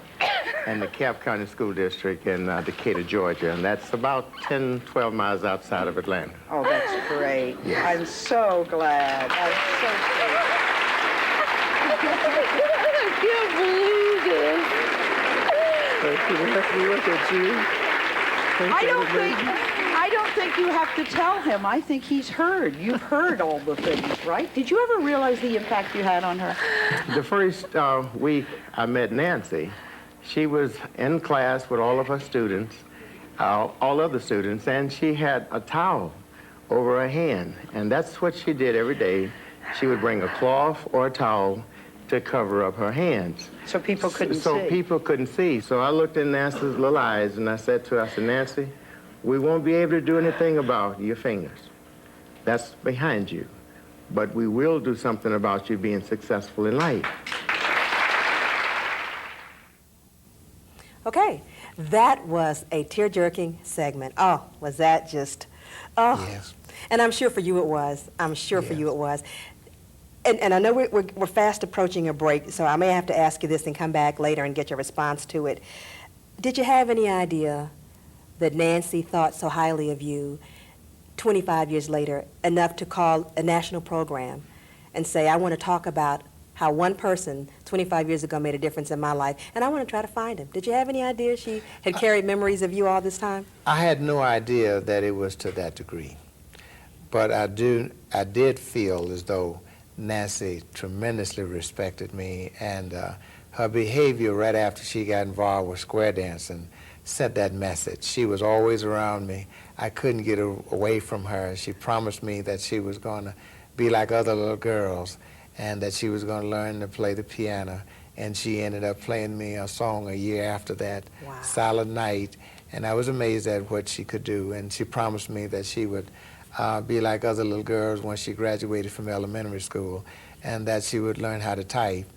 in the Cobb County School District in Decatur, Georgia, and that's about 10, 12 miles outside of Atlanta. Oh, that's great. Yes. I'm so glad. I'm so glad. I can't believe this. Look at you. I don't think you have to tell him. I think he's heard. You've heard all the things, right? Did you ever realize the impact you had on her? The first week I met Nancy, she was in class with all of her students, all other students, and she had a towel over her hand. And that's what she did every day. She would bring a cloth or a towel to cover up her hands. So people couldn't see. So people couldn't see. So I looked in Nancy's little eyes and I said to her, I said, Nancy, we won't be able to do anything about your fingers. That's behind you. But we will do something about you being successful in life. Okay, that was a tear-jerking segment. Oh, was that just, oh. Yes. And I'm sure for you it was. I'm sure for you it was. And I know we're fast approaching a break, so I may have to ask you this and come back later and get your response to it. Did you have any idea that Nancy thought so highly of you 25 years later, enough to call a national program and say, I want to talk about how one person 25 years ago made a difference in my life, and I want to try to find him? Did you have any idea she had carried memories of you all this time? I had no idea that it was to that degree. But I did feel as though Nancy tremendously respected me, and her behavior right after she got involved with square dancing sent that message. She was always around me. I couldn't get away from her. She promised me that she was going to be like other little girls and that she was going to learn to play the piano. And she ended up playing me a song a year after that, wow. Silent Night, and I was amazed at what she could do. And she promised me that she would be like other little girls when she graduated from elementary school, and that she would learn how to type.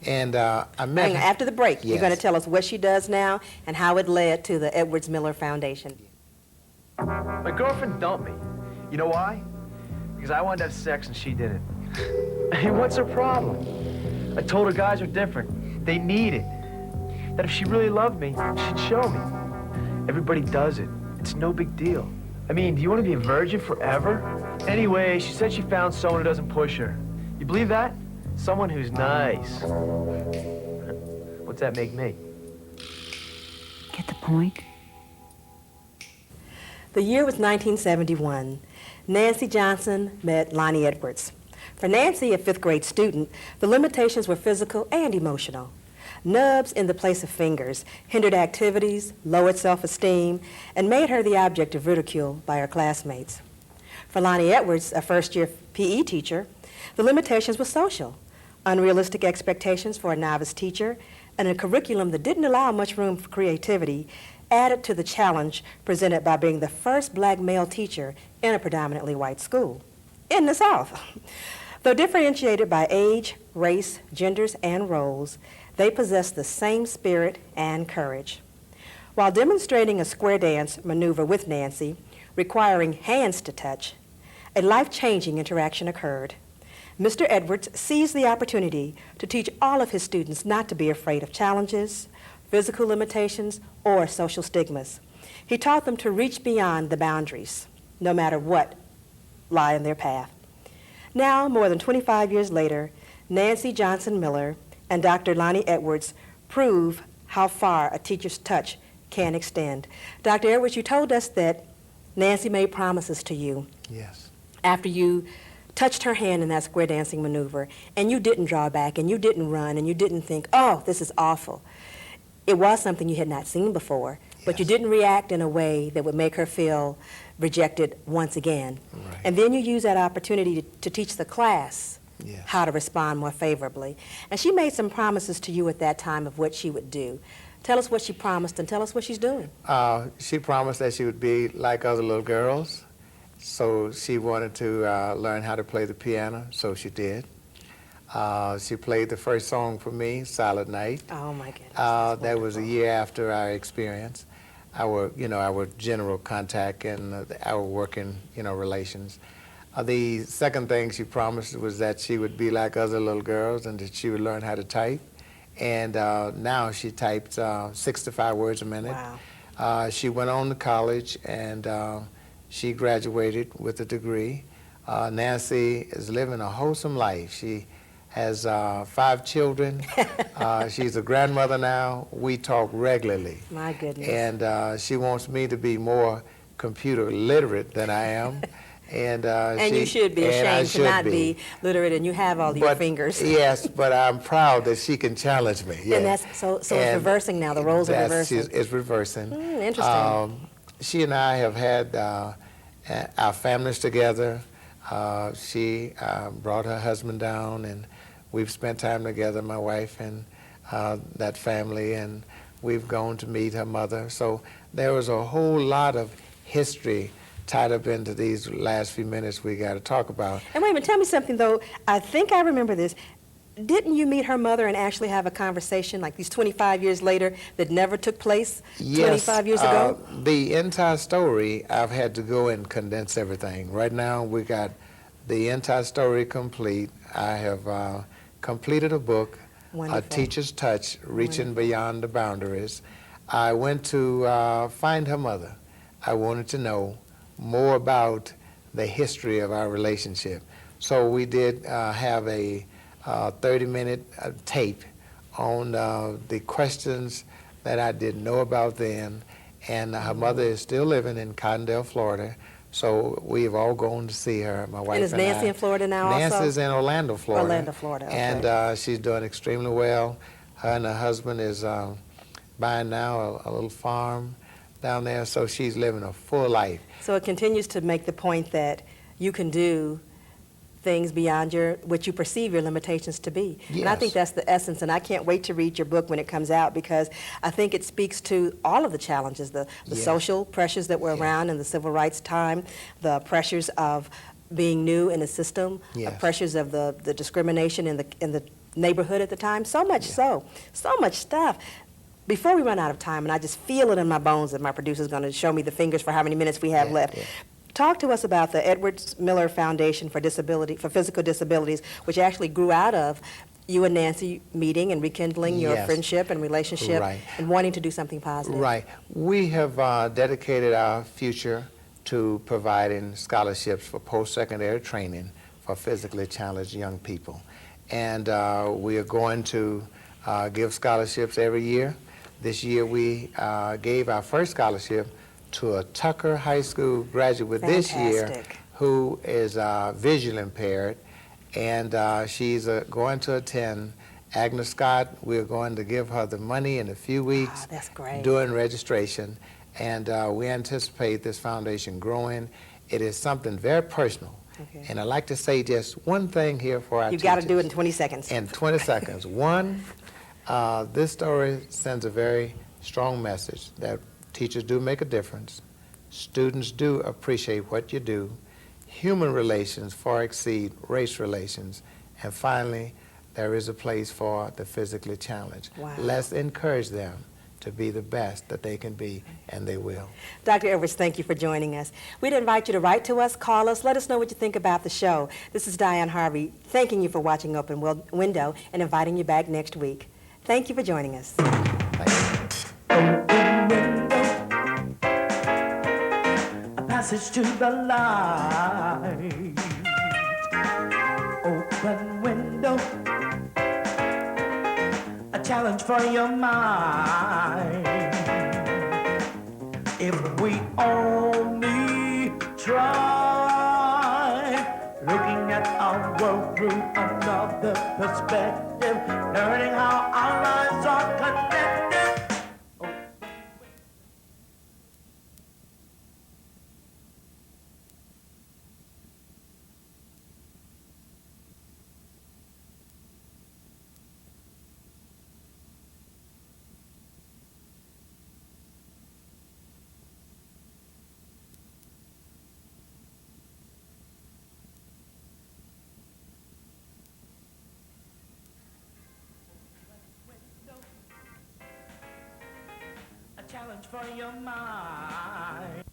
And I met her. After the break, yes. You're going to tell us what she does now and how it led to the Edwards Miller Foundation. My girlfriend dumped me. You know why? Because I wanted to have sex and she didn't. Hey, what's her problem? I told her guys are different. They need it. That if she really loved me, she'd show me. Everybody does it. It's no big deal. I mean, do you want to be a virgin forever? Anyway, she said she found someone who doesn't push her. You believe that? Someone who's nice. What's that make me? Get the point? The year was 1971. Nancy Johnson met Lonnie Edwards. For Nancy, a fifth grade student, the limitations were physical and emotional. Nubs in the place of fingers hindered activities, lowered self-esteem, and made her the object of ridicule by her classmates. For Lonnie Edwards, a first-year PE teacher, the limitations were social. Unrealistic expectations for a novice teacher and a curriculum that didn't allow much room for creativity added to the challenge presented by being the first black male teacher in a predominantly white school in the South. Though differentiated by age, race, genders, and roles, they possessed the same spirit and courage. While demonstrating a square dance maneuver with Nancy, requiring hands to touch, a life-changing interaction occurred. Mr. Edwards seized the opportunity to teach all of his students not to be afraid of challenges, physical limitations, or social stigmas. He taught them to reach beyond the boundaries, no matter what lie in their path. Now, more than 25 years later, Nancy Johnson Miller and Dr. Lonnie Edwards prove how far a teacher's touch can extend. Dr. Edwards, you told us that Nancy made promises to you. Yes. After you touched her hand in that square dancing maneuver, and you didn't draw back, and you didn't run, and you didn't think, oh, this is awful. It was something you had not seen before, but you didn't react in a way that would make her feel rejected once again. Right. And then you used that opportunity to teach the class yes. how to respond more favorably. And she made some promises to you at that time of what she would do. Tell us what she promised and tell us what she's doing. She promised that she would be like other little girls. So she wanted to learn how to play the piano, so she did. She played the first song for me, Silent Night. Oh my goodness. That was a year after our experience, our general contact and our working, relations. The second thing she promised was that she would be like other little girls and that she would learn how to type. And now she types 6 to 5 words a minute. Wow. She went on to college and she graduated with a degree. Nancy is living a wholesome life. She has 5 children. She's a grandmother now. We talk regularly. My goodness. And she wants me to be more computer literate than I am. And you should be ashamed to not be literate, and you have all your fingers. Yes, but I'm proud that she can challenge me. Yeah. And that's so it's reversing now. The roles are reversing. It's reversing. Interesting. She and I have had our families together. She brought her husband down, and we've spent time together, my wife and that family, and we've gone to meet her mother. So there was a whole lot of history tied up into these last few minutes we got to talk about. And wait a minute, tell me something, though. I think I remember this. didn't you meet her mother and actually have a conversation like these 25 years later that never took place 25 years ago? The entire story, I've had to go and condense everything. Right now, we got the entire story complete. I have completed a book, A Teacher's Touch, Reaching Beyond the Boundaries. I went to find her mother. I wanted to know more about the history of our relationship. So we did have a 30-minute tape on the questions that I didn't know about then, and her mother is still living in Cottondale, Florida, so we've all gone to see her, my wife and I. And is Nancy in Florida now also? Nancy's in Orlando, Florida. Orlando, Florida, okay. And she's doing extremely well. Her and her husband is buying now a little farm down there, so she's living a full life. So it continues to make the point that you can do things beyond what you perceive your limitations to be. Yes. And I think that's the essence, and I can't wait to read your book when it comes out, because I think it speaks to all of the challenges, the Yes. social pressures that were around in the civil rights time, the pressures of being new in the system, the Yes. pressures of the discrimination in the neighborhood at the time, so much so much stuff. Before we run out of time, and I just feel it in my bones that my producer's going to show me the fingers for how many minutes we have left. Talk to us about the Edward Miller Foundation for Physical Disabilities, which actually grew out of you and Nancy meeting and rekindling your friendship and relationship and wanting to do something positive. Right. We have dedicated our future to providing scholarships for post-secondary training for physically challenged young people. And we are going to give scholarships every year. This year we gave our first scholarship to a Tucker High School graduate this year who is visually impaired, and she's going to attend Agnes Scott. We're going to give her the money in a few weeks during registration, and we anticipate this foundation growing. It is something very personal. And I'd like to say just one thing here for our You've got to do it in 20 seconds. In 20 seconds. One, this story sends a very strong message that teachers do make a difference. Students do appreciate what you do. Human relations far exceed race relations. And finally, there is a place for the physically challenged. Wow. Let's encourage them to be the best that they can be, and they will. Dr. Edwards, thank you for joining us. We'd invite you to write to us, call us, let us know what you think about the show. This is Diane Harvey, thanking you for watching Open Window and inviting you back next week. Thank you for joining us. Passage to the light. Open window. A challenge for your mind. If we only try looking at our world through another perspective, learning how our lives are connected. Challenge for your mind.